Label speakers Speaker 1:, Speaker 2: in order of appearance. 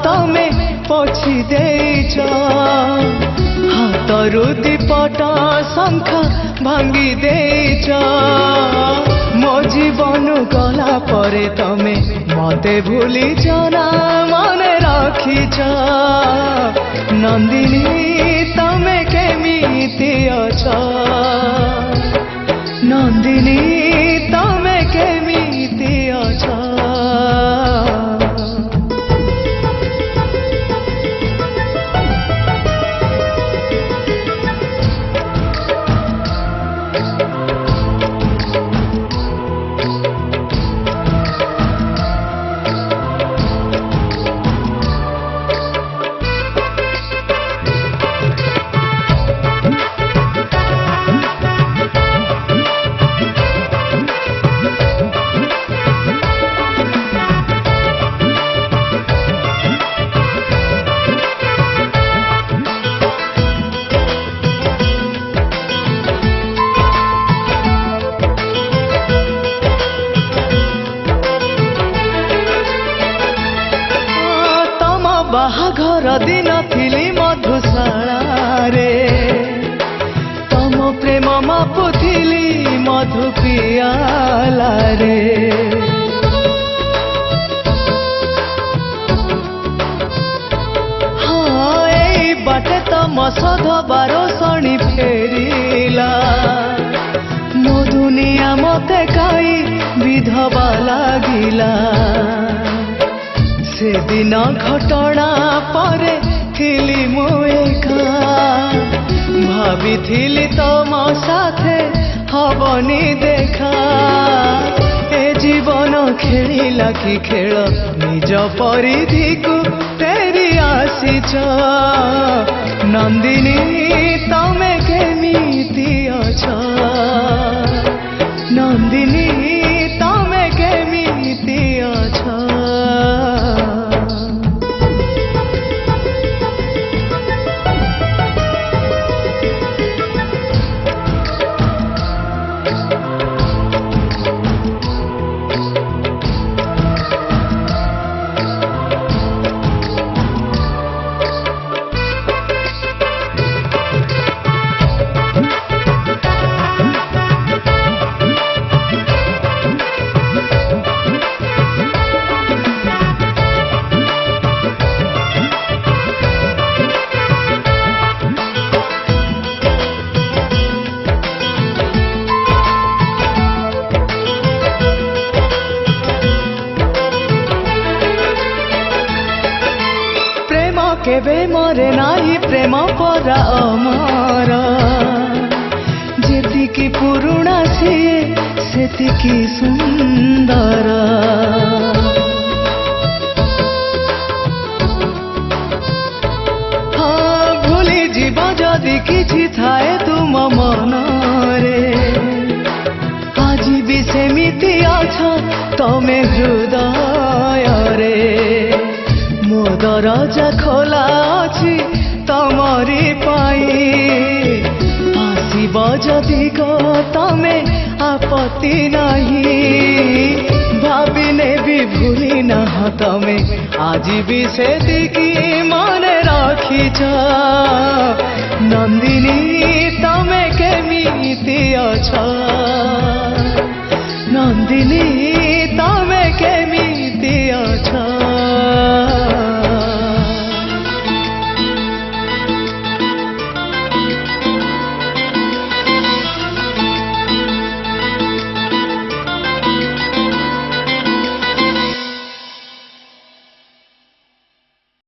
Speaker 1: तमे पोछि देइछ हातरु दीपट शंख भांगी देइछ मो जीवन गला परे तमे मते भूलिछ ना मने रखिछ नंदिनी तमे केमिति अछ नंदिनी तमे केमिति अछ बाहाघर दिन थिली मधुशाला रे तम प्रेम मापुथिली मधु पियाला रे हाँ एई बाटे तम सध बारो शनि फेरिला मो दुनिया मते काई विधवा लागिला से दिन घटना परे थिली मु एका भाभी थिली तम साथे हबनी देखा ए जीवन खेलिला कि खेल निज परिधि को फेरी आसीच नंदिनी तमे केमिति अछ नंदिनी तमे केमिति अछ केबे मरे नाही प्रेम परा अमर जेतिकी पुरुणा सिए सेतिकी सुंदर हाँ भूली जीव जदि किछि थाए तुम मनरे आज भी सेमिति अछ तमे हृदय रे मो दरजा खोला अछि तमरी पाई आसीब जदि को तमे आपत्ति नहीं भाविने भी भूली ना तमे आज भी से दिकी मन रखिछ नंदिनी